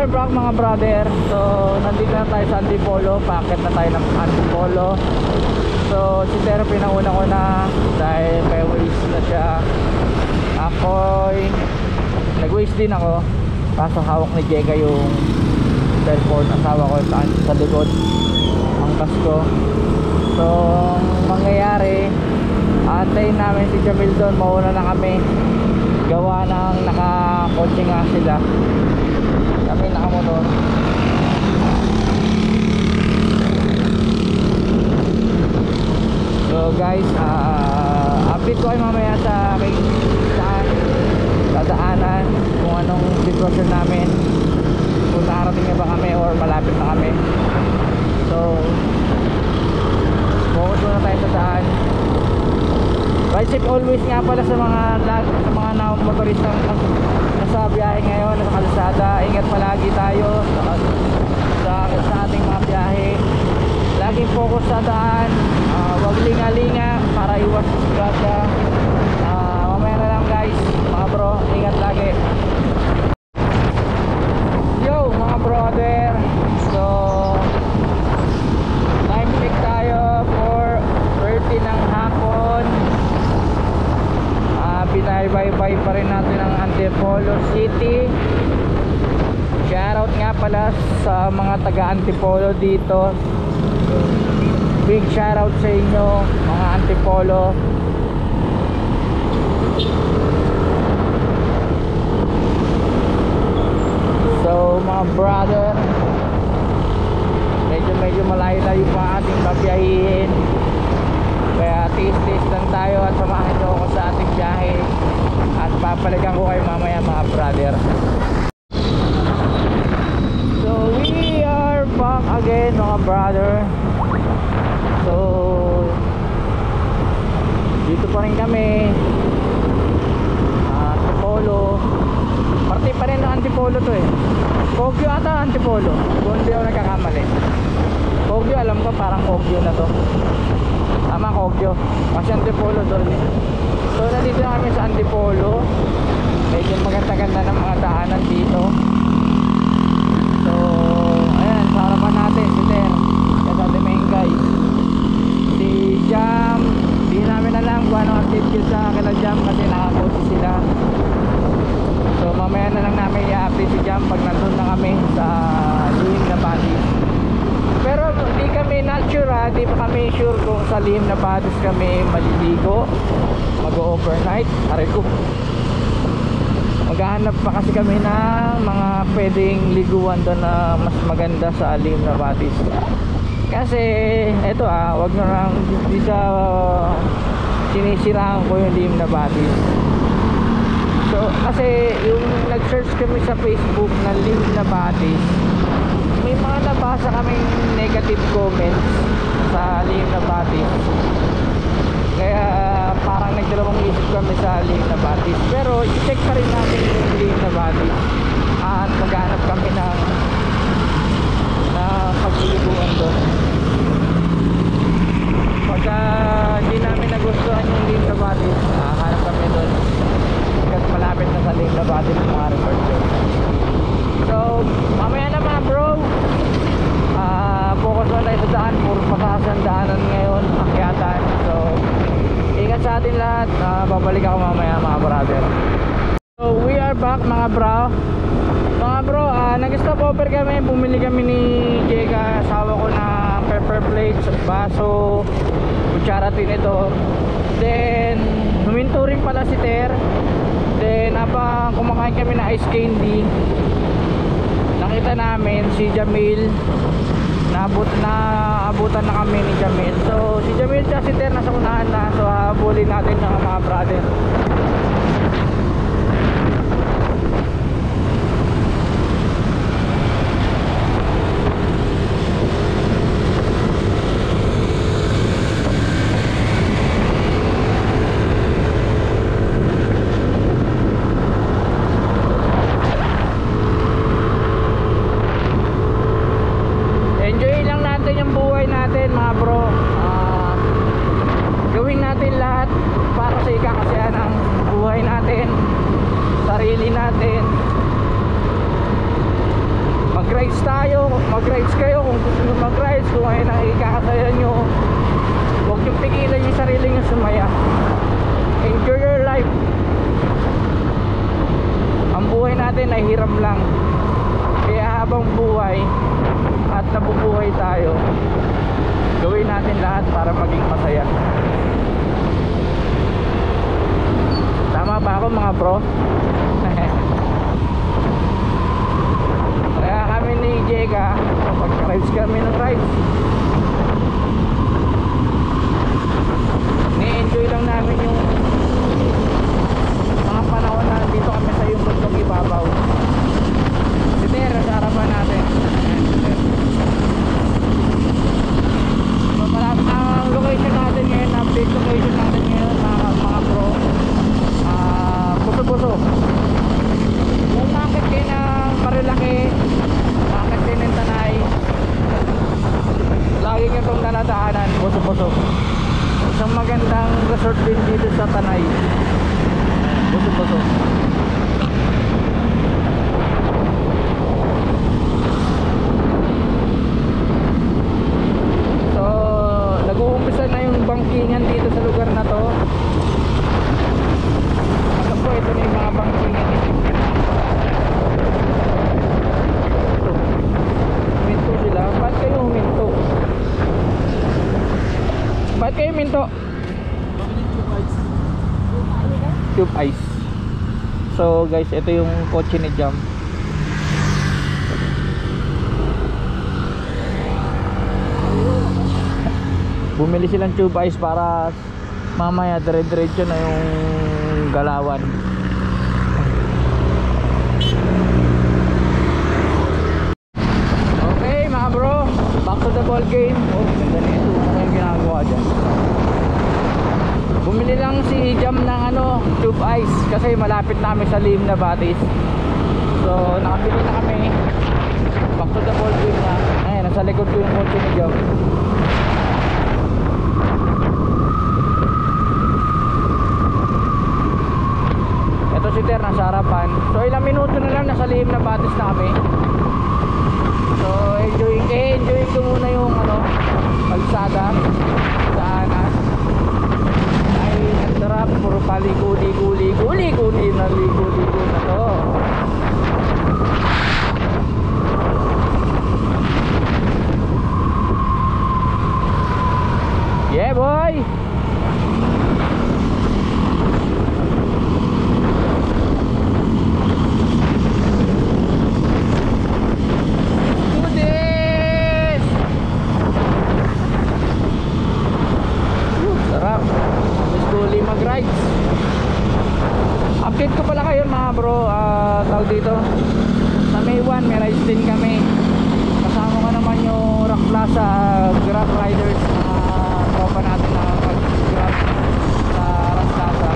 are back mga brother. So nandito na tayo sa Antipolo. Paakit na tayo ng Antipolo. So si Tero pinauna ko na dahil may waste na siya. Ako'y nag-waste din ako. Kaso hawak ni Jeka yung cellphone. Asawa ko sa likod ang kasko. So mangyayari, antayin namin si Jamil doon. Mauna na kami. Gawa ng naka-kotse nga sila. Kami nakamotor. So guys, update ko kayo mamaya sa aking dadaanan, kung anong sitwasyon namin, kung nakarating na ba kami or malapit na kami. So focus muna tayo sa daan. Ride safe always nga pala sa mga motoristang nasa biyahe ngayon, nasa kalsada. Ingat palagi tayo sa ating mga biyahe. Laging focus sa daan, wag linga-linga para iwas disgrasya. Mamaya na lang guys, mga bro, ingat lagi. Yo mga brother, so time check tayo for 30 ng hapon. Binaybay pa rin natin ang Antipolo City. Shoutout nga pala sa mga taga Antipolo dito. Big shoutout sa inyo mga Antipolo. So mga brother, medyo malayo-layo pa ating babiyahin. Kaya tiis-tiis lang tayo at samahan nyo ako sa ating biyahe. At papalikan ko kayo mamaya mga brother. So we are back again mga brother. So dito pa rin kami, Antipolo. Parte pa rin ng Antipolo to eh. Kogyo ata Antipolo, kung hindi ako nagkakamali. Kogyo, alam ko parang Kogyo na to. Tama, Kogyo. Kasi Antipolo doon eh. So nandito na kami sa Antipolo. Medyo maganda-ganda ng mga daanan dito. So ayan, sa harapan natin si Ter, sa Demengay. Si Jam, di namin alam kung anong activity sa kila Jam kasi nakapost sila. So mamaya na lang namin i-update si Jam pag nandun na kami sa Lihim na Batis. Pero di kami not sure di pa kami sure kung sa Lihim na Batis kami maliligo, mag-overnight. Aray ko, maghahanap pa kasi kami ng mga pwedeng liguan doon na mas maganda sa Lihim na Batis. Kasi eto wag nyo lang di sa sinisiraan ko yung Lihim na Batis. So kasi yung nag-search kami sa Facebook ng Lihim na Batis, may mga nabasa kaming negative comments sa Lihim na Batis. Kaya parang nagdalawang isip kami sa Lihim na Batis. Pero i-check pa rin natin yung Lihim na Batis at maghanap kami ng pagliliguan doon. Pagka hindi namin nagustuhan yung Lihim na Batis, hanap kami doon kasi malapit na sa Lihim na Batis ng mga resort doon. So mamaya na mga bro, focus na tayo sa daan. Puro patasan daanan ngayon, akyatan. So ingat sa atin lahat. Babalik ako mamaya mga brother. So we are back mga bro. Mga bro, nag-stop over kami. Bumili kami ni Jeka, asawa ko, na pepper plates, baso, kutsara tinidor. Then huminto rin pala si Ter. Then kumakain kami na ice candy, nakita namin si Jamil. Naabutan na kami ni Jamil. So si Jamil at si Ter nasa unahan na. So habulin natin ng mga brother. mag-rides kayo, kung gusto nyo mag-rides, kung ayun ang ikakasaya nyo, huwag nyo pigilan yung sarili nyo sumaya. Enjoy your life. Ang buhay natin ay hiram lang, kaya habang buhay at nabubuhay tayo, gawin natin lahat para maging masaya. Tama ba ako mga bro? Kaya kami ni Jega, pag-rides kami ng rides, ni-enjoy lang namin yung mga panahon na dito kami sa yung bundok ibabaw. Siter, sa harapan natin. So, ang location natin ngayon, update location natin ngayon mga bro, Puso-Puso. Kung makit kayo ng Marilaki, makit kayo ng Tanay, lagi nyo itong nanadaanan, Puso-Puso. Isang magandang resort din dito sa Tanay, Puso-Puso. So nag-uumpisa na yung bangkingan dito sa lugar na to. Alam ko ito na yung mga bangkingan dito. Minto sila. Ba't kayo huminto? Ba't kayo minto? Tube ice. So guys, ito yung kotse ni Jam. Bumili silang tube ice para mamaya dire-diretso na yung galawan. Okay mga bro, back to the ball game. Oh, ganda na ito. Ano yung ginagawa dyan? Bumili lang si Jam ng tube ice kasi malapit na kami sa Lim na Batis. So nakabili na kami. Back to the ball game na. Ayun, nasa likod ko yung kotse ni Jam. Ito si Ter nasa harapan. So ilang minuto na lang nasa Lim na Batis na kami. So enjoy ko muna yung kalsada, daanan. Sarap, puro paligo-ligo na ligo na to. Yeah boy. Do this. Sarap. Slowly mag-rides. Update ko pala kayo mga bro, tawag dito sa May 1 may rides din kami. Kasama ko naman yung Rock Plaza Grab Riders, tropa natin na mag-grab sa Rock Plaza.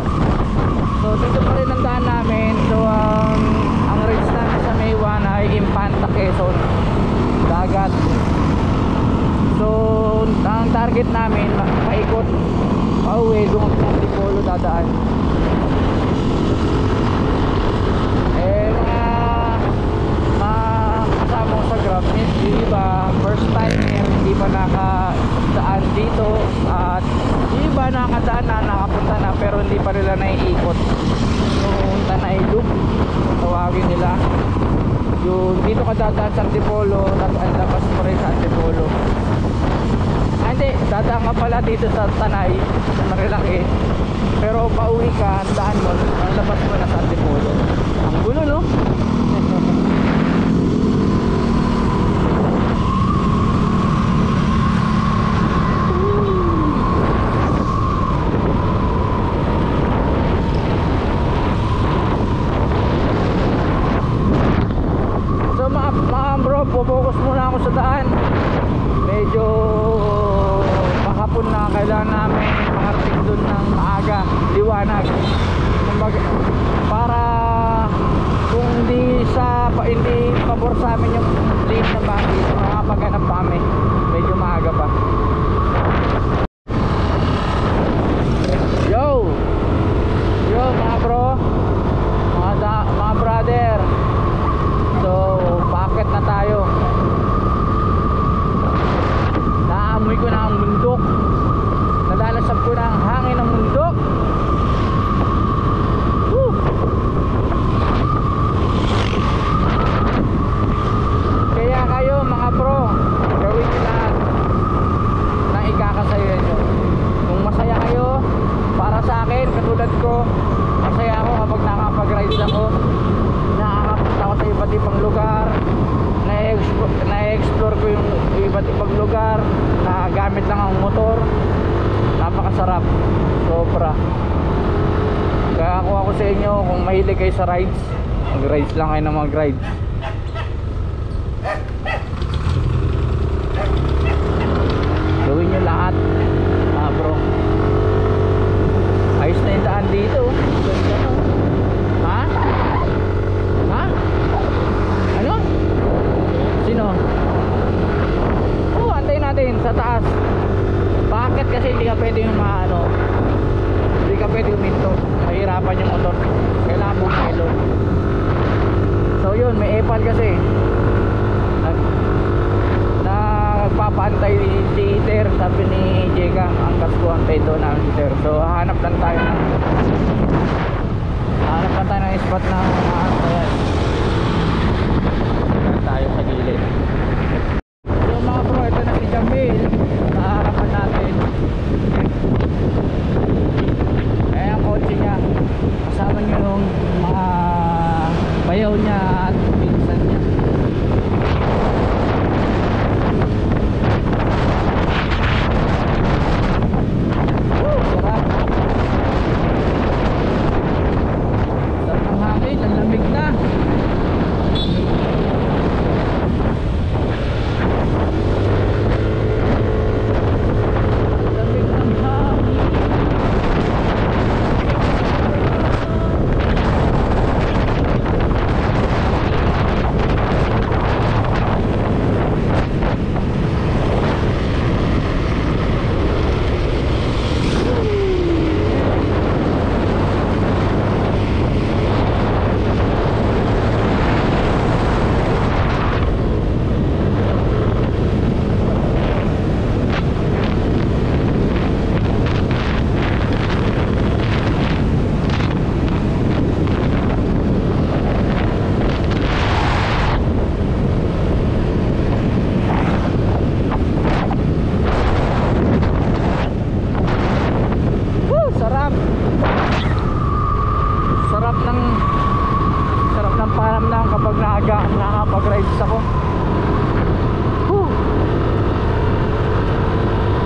So dito pa rin ang daan namin. So ang rides namin sa May 1 ay Infanta, Quezon, dagat. So ang target namin maikot pauwi doon sa Antipolo dadaan. Mga kasama ko sa Grab, yung iba first timer, hindi pa nakadaan dito, at yung iba nakadaan na, nakapunta na pero hindi pa nila naiikot yung Tanay Loop, tawagin nila. Yung dito ka dadaan sa Antipolo, ang labas mo rin sa Antipolo. Hindi, dadaan ka pala dito sa Tanay, sa Marilaki, pero pauwi ka, ang daan mo, ang labas mo na sa Antipolo. Ang gulo, no? So mga bro, focus muna ako sa daan. Medyo mahapon na, kailangan namin makarating doon ng maaga, liwanag. Para kung hindi pabor sa amin yung lane na bakit, makapaghanap pa kami medyo maaga pa. Yo mga bro, mga brother, so paakit na tayo. na-explore ko yung iba't ibang lugar na gamit lang ang motor. Napakasarap, sobra. Kaya ako sa inyo, kung mahilig kayo sa rides, mag-rides lang kayo na mag-rides. Gawin nyo lahat, bro. Ayos na yung daan dito. Ganda, no? Ha? Ha? Ano? Sino? Antayin natin sa taas. Bakit? Kasi hindi ka pwede yung hindi ka pwede huminto. Mahirapan yung motor. Kailangan bumilo. So yun, may epal kasi nagpapaantay si Iter. Sabi ni Jega, ang kasko antay doon ng Iter. So hanap lang tayo ng spot na antayan. Tayo sa gilid. So mga bro, ito na si Jamil sa harapan natin. Ang kotse niya, kasama nyo yung mga bayaw niya at pinsan niya. Sarap. Sarap ng hangin, ang lamig na. Sarap ng paramdam kapag nakakapag-rides ako.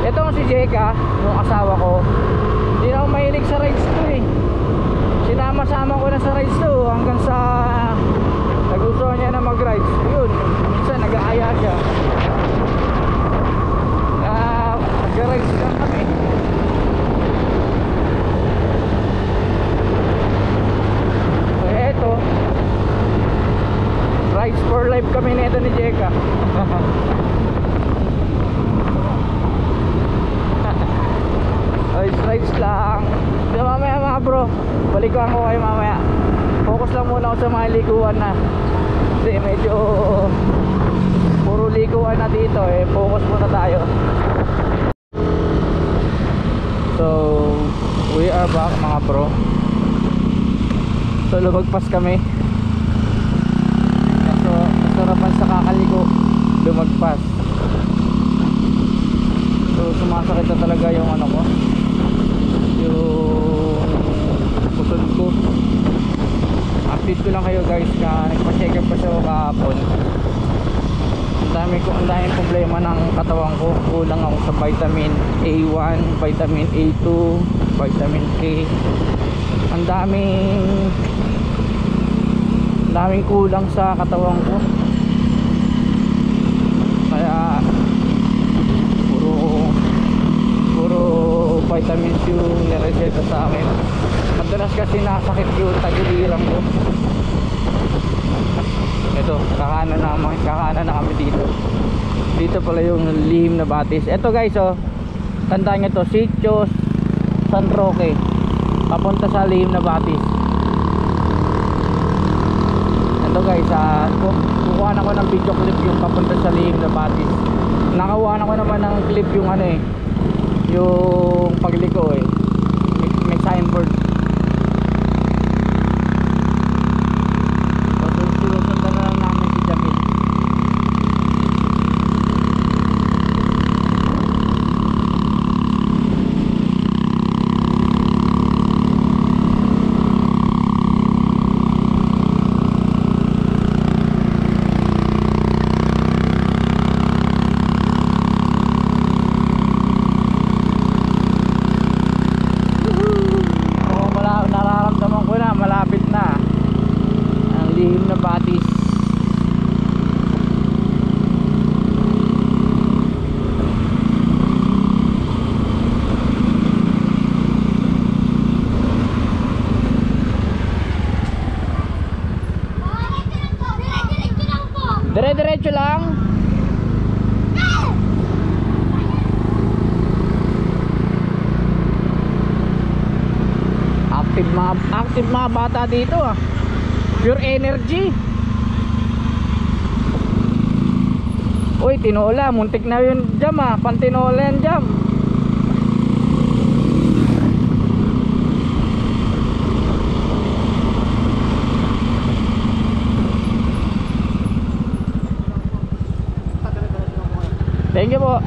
Ito si Jeka, yung asawa ko, hindi na ako mahilig sa rides to eh. Sinama-sama ko na sa rides to hanggang sa nagustuhan niya na mag-rides. Yun, minsan nag-aaya siya. Nag-rides lang kami. Eto, rides for life kami nito ni Jeka. Rides lang. So mamaya mga bro, balikuan ko kayo mamaya. Focus lang muna ako sa mga liguan na. Kasi medyo puro liguan na dito eh. Focus muna tayo. So we are back mga bro. So lumagpas kami. So kasarapan sa kakaligo, lumagpas. So sumasakit na talaga yung ano ko, yung pusod ko. Update ko lang kayo guys na nagpa-check up pa siya kahapon. Ang daming problema ng katawan ko. Kulang ako sa vitamin A1, vitamin A2, vitamin K. Ang daming kulang sa katawan ko. Kaya puro vitamins yung nireseta sa akin. Madalas kasi nasakit yung tagiliran ko. Ito, kakanan na kami dito. Dito pala yung lihim na batis. Ito guys, oh, tandaan nyo to, Sitio San Roque, papunta sa lihim na batis. Ito guys, kukuha ko ng video clip yung papunta sa lihim na batis. Nakakuha ko naman ng clip yung ano eh, yung pagliko eh, may signboard. Susundan na lang namin si Jamil. diretso lang. Active mga bata dito ah. Pure energy. Uy, tinola, muntik na yun jam ah. Pantinola yan jam. Thank you po.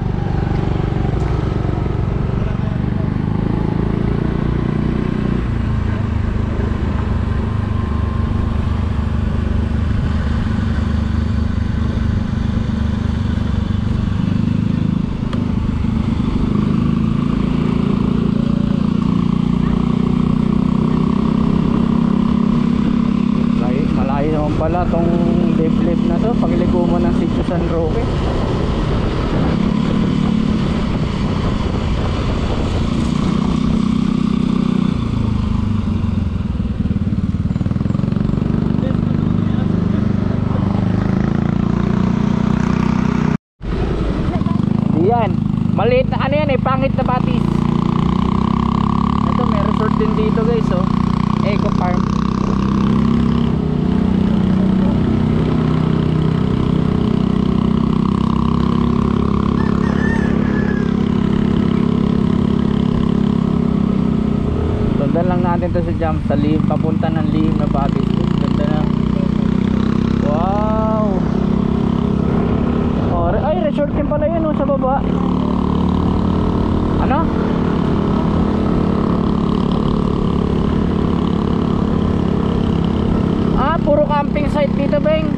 Malayo naman pala tong deep na to. Pagligo mo ng Sitio San Roque. Yan, maliit na ano yan eh, pangit na batis. Ito may resort din dito guys oh. Eco Farm. Sundan lang natin to sa jump sa Lihim, papunta ng Lihim na batis. Ganda na. Wow. Ay, resort din pala yun oh, sa baba. Ano? Ah, puro camping site dito, Beng.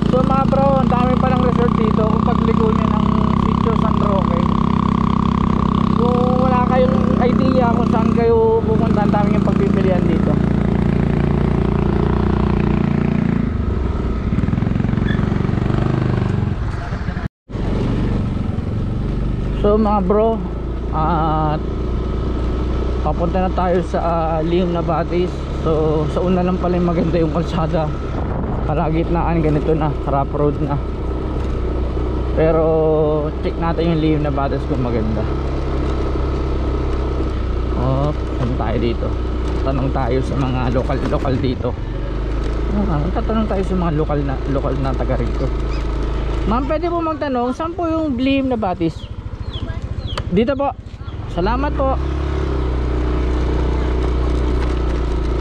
So mga bro, ang dami palang resort dito. Kung pagligo nyo ng Sitio San Roque, kung wala kayong idea kung saan kayo pupunta, ang dami yung pagpipilian dito. So mga bro, papunta na tayo sa Lihim na Batis. So sa una lang pala maganda yung kalsada. Kalagitnaan ganito na, rough road na. Pero check natin yung Lihim na Batis kung maganda. Saan tayo dito? Tanong tayo sa mga lokal dito. Tatanong tayo sa mga lokal na taga rito. Ma'am, pwede po magtanong, saan po yung Lihim na Batis? Dito po. Salamat po.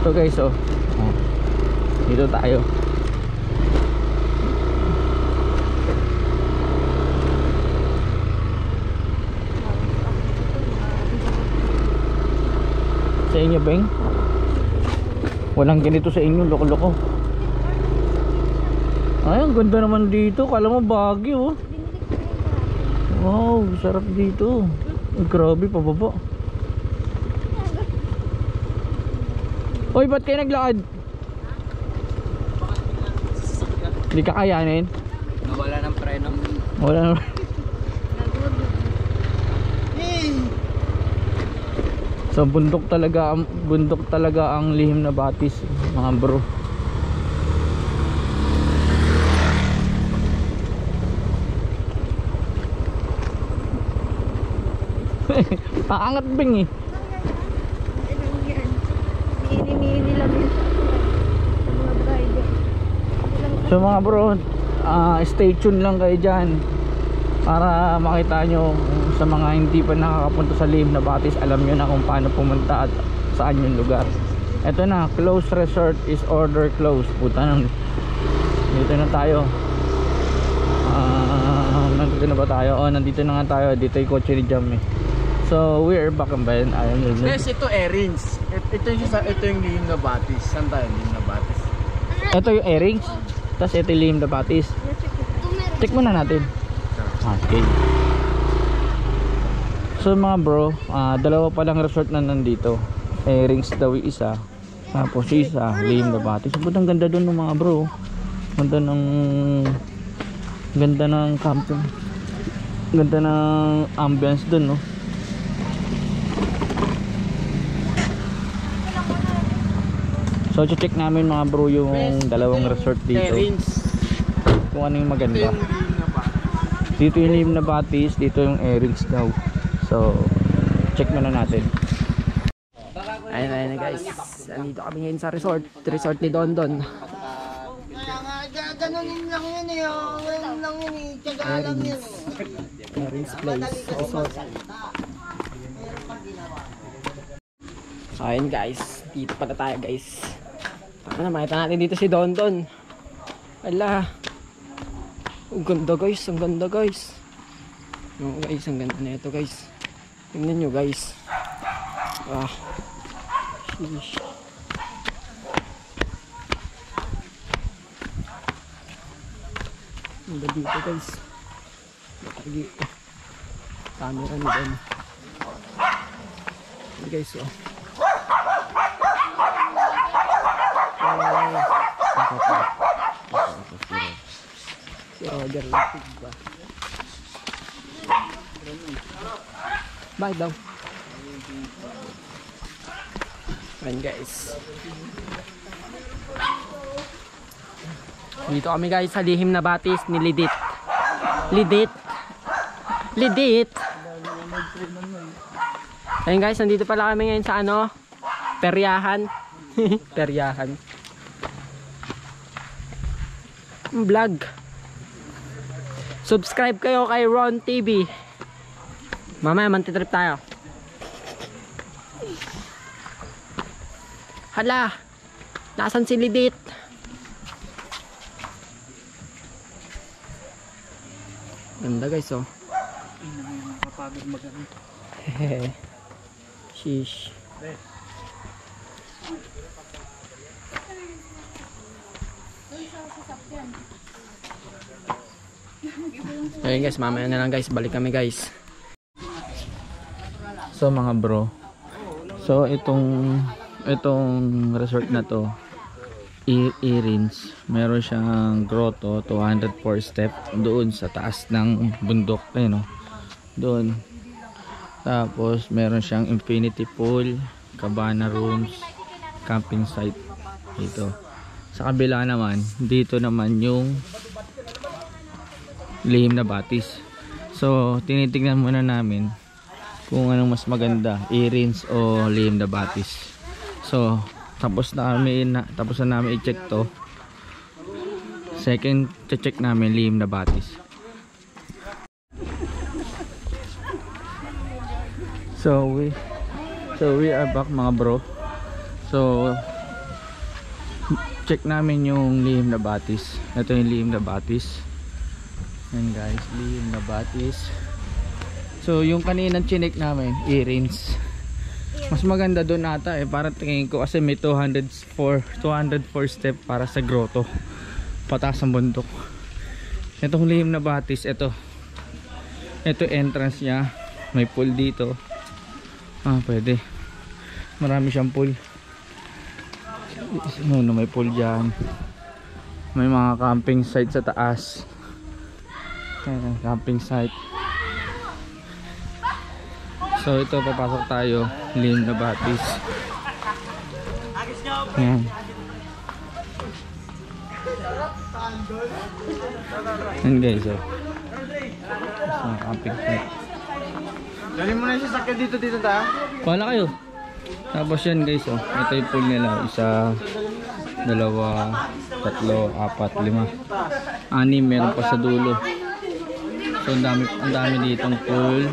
So guys, dito tayo. Sa inyo, Beng? Walang ganito sa inyo, loko-loko. Ay, ang ganda naman dito. Kala mo Baguio. Wow, sarap dito. Grabe, pababa. Oy, ba't kayo naglakad? Hindi kakayanin? Wala ng preno. Wala ng So bundok talaga ang Lihim na Batis, mga bro. Paangat Bing eh. Mini lang yun. Mga driver. So mga bro, stay tuned lang kayo dyan para makita nyo sa mga hindi pa nakakapunta sa Lihim na Batis. Alam nyo na kung paano pumunta at saan yung lugar. Eto na, close resort is order close. Puta nang dito na tayo. Nandito na ba tayo? Nandito na nga tayo. Dito yung kotse ni Jam eh. So we are back on bayan. Guys, ito Airings. Ito yung Lihim na Batis. Saan tayo Lihim na Batis? Ito yung Airings. Tapos ito yung Lihim na Batis. Check muna natin. Okay. So mga bro, dalawa pa lang resort na nandito. Airings daw yung isa. Tapos isa, Lihim na Batis. Ang ganda doon ng mga bro. Ganda ng camping. Ganda ng ambience doon, no. So check namin mga bro yung dalawang resort dito. Terins. Kung ano yung Ito maganda. yung lihim na batis. Dito yung Lihim na Batis, dito yung Airings daw. So check muna natin. Ayun na guys. Nandito kami ngayon sa resort ni Don Don. Kaya nga, ganonin lang yun eh. Ganun lang yun eh. Tiyaga lang yun eh. Airings Place Resort. So ayun guys, dito pala tayo guys. Tama na, makita natin dito si Don Don. Ala, ang ganda guys, ang ganda guys. No guys, ang ganda na ito guys. Tingnan nyo guys. Ah, sheesh. Ang ganda dito guys. Lagi camera ni Don. Hey guys, oh. Si Roger Lapid ba? Bye daw. Ayan guys. Dito kami guys sa Lihim na Batis ni Lidit. Lidit. Ayan guys, nandito pala kami ngayon sa ano? Peryahan. Peryahan. Vlog. Subscribe kayo kay Ron TV. Mamaya mantitrip tayo. Hala, nasan si Lidit? Ganda guys oh. Kapagod magano. Hehe. Sheesh. Ayun guys, mamaya na lang guys, balik kami guys. So mga bro, so itong resort na to, Airings, meron siyang grotto, 204 step doon sa taas ng bundok, no? Doon. Tapos meron siyang infinity pool, cabana rooms, camping site dito. Sa kabila naman, dito naman yung Lihim na Batis. So tinitingnan muna namin kung anong mas maganda, Airings o Lihim na Batis. So tapos na namin i-check to. Second check namin Lihim na Batis. So we are back mga bro. So check namin yung Lihim na Batis. Ito yung Lihim na Batis. Yan guys, Lihim na Batis. So yung kaninang chinek namin, Airings. Mas maganda doon ata para tingin ko kasi may 204 step para sa grotto. Pataas ang bundok. Itong Lihim na Batis, ito entrance niya. May pool dito. Pwede. Marami siyang pool. May pool dyan. May mga camping site sa taas. Ayan, camping site. So ito, papasok tayo, Lihim na Batis. Ayan. Ayan guys, oh. So, camping site. Dali mo na yung sasakyan dito ta. Wala kayo. Tapos yan guys, oh. Ito yung pool nila. 1, 2, 3, 4, 5, 6. Meron pa sa dulo. So ang dami ditong pool.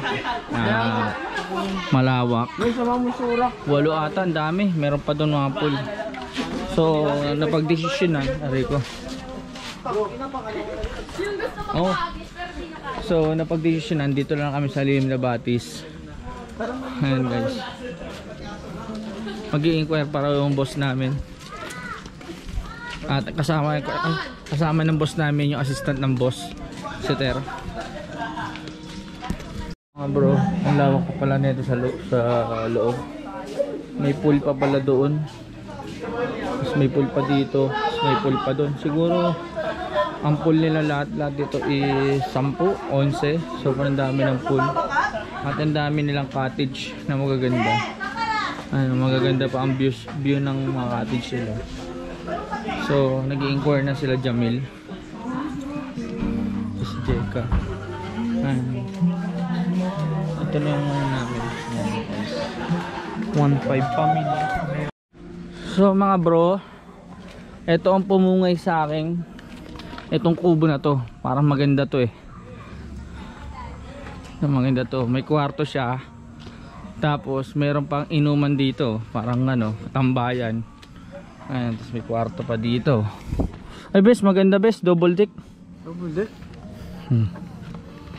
Malawak. 8 ata, ang dami. Meron pa doon mga pool. So napag-desisyon na, aray ko. Oh. So napag-desisyon na, dito lang kami sa Lihim na Batis. Ayan guys. Mag-i-inquire para yung boss namin. At kasama ng boss namin yung assistant ng boss, si Ter. Bro, ang lawak pa pala nito sa loob. May pool pa pala doon. Mas may pool pa dito. Mas may pool pa doon. Siguro ang pool nila lahat dito is 10, 11. So ang dami ng pool. At ang dami nilang cottage na magaganda. Ano, magaganda pa ang view ng mga cottage nila. So, nag-i-inquire na sila Jamil. Si Jeka. Ayan. Ito na yung ano namin. 1.5 pamilya. So mga bro, ito ang pumungay sa akin. Itong kubo na to. Parang maganda to eh. Maganda to. May kwarto siya. Tapos meron pang inuman dito. Parang ano, tambayan. Ayan, tapos may kwarto pa dito. Ay bes, maganda bes, double deck. Double deck?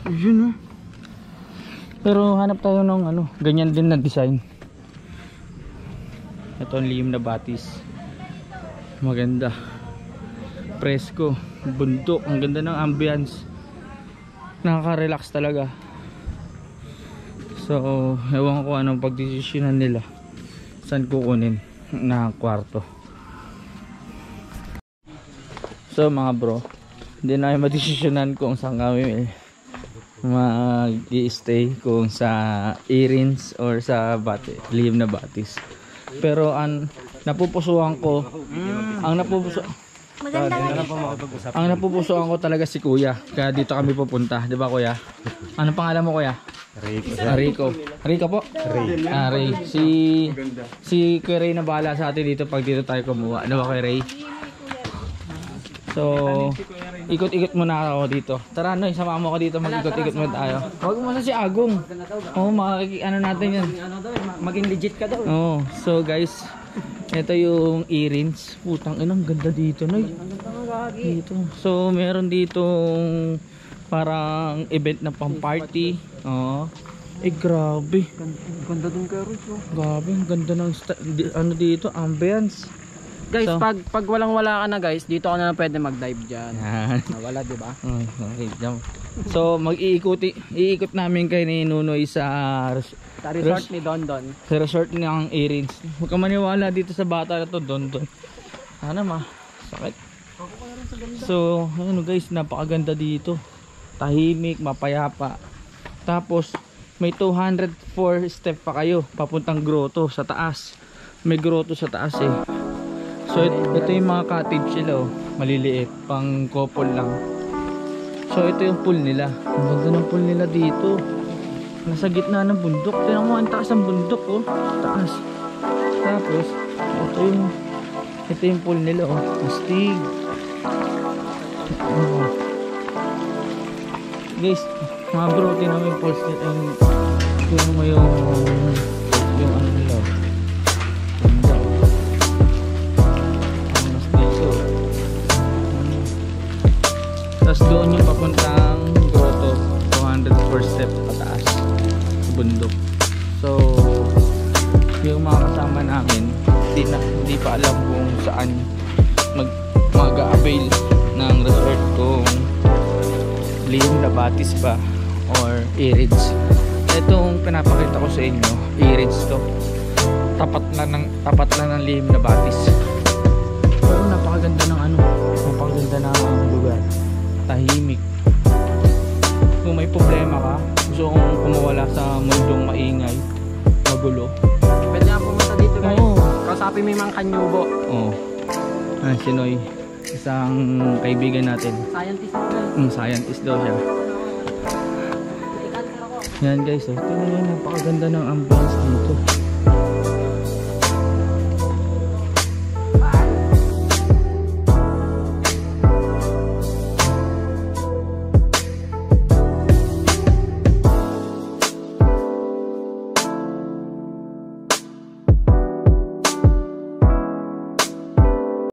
Yun oh. Pero hanap tayo ng ano, ganyan din na design. Ito ang lihim na batis. Maganda. Presko, bundok, ang ganda ng ambience. Nakaka-relax talaga. So, ewan ko anong pagdesisyonan nila. Saan kukunin na kwarto. So mga bro, hindi na kayo madesisyonan kung saan kami mag-i-stay, kung sa Erins or sa lihim na batis. Pero ang napupusuan ko, ang napupusuan ko talaga si Kuya. Kaya dito kami pupunta, 'di ba Kuya? Ano pangalan mo Kuya? Rico. Rico po? Ray. Ray. Si Kuya Ray na bahala sa atin dito pag dito tayo kumuha. Ano ba Kuya Ray? So, ikot-ikot muna ako dito. Tara, Noy, sama mo ako dito, mag-ikot-ikot muna tayo. Huwag mo sa si Agong. Oo, ano natin yan. Maging legit ka daw. Oo, so guys, ito yung Erins. Putang inang ganda dito, Noy. Dito. So, meron ditong parang event na pang-party. Oo. Grabe. Ganda dun ka, Rico. Grabe, ang ganda ng ano dito, ambience. Guys, So, pag walang-wala ka na guys, dito ka na lang pwede mag-dive dyan. yan. Nawala, di ba? Okay, jump. So iikot namin kay ni Nunoy sa Resort ni Dondon. sa resort ng Erins. Huwag ka maniwala dito sa bata na to, Don. Sana sakit. So, ano guys, napakaganda dito. Tahimik, mapayapa. Tapos may 204 step pa kayo papuntang grotto sa taas. May grotto sa taas eh. So ito yung mga cottage sila oh, maliliit, pang couple lang. So ito yung pool nila. Ang ganda ng pool nila dito. Nasa gitna ng bundok. Tingnan mo, ang taas ng bundok oh. Taas. Tapos ito yung pool nila oh. Astig. Oh. Guys, mga bro, tingnan mo yung pools nila. Tingnan mo yung ano nila oh. Tapos doon yung papuntang grotto, 204 step pataas sa bundok. So yung mga kasama namin hindi pa alam kung saan mag-avail ng resort, kung lihim na batis ba or Erins. Itong pinapakita ko sa inyo, Erins to. Tapat na ng lihim na batis. Pero napakaganda ng napakaganda ng lugar. Tahimik. Kung may problema ka, gusto kong kumawala sa mundong maingay, magulo, Pwede nga pumunta dito guys. Oo. Kausapin mo yung mga kanyubo. Oo. Si Noy, isang kaibigan natin. Scientist mo. Scientist daw siya. Yan guys, tingnan nyo, napakaganda ng ambience dito.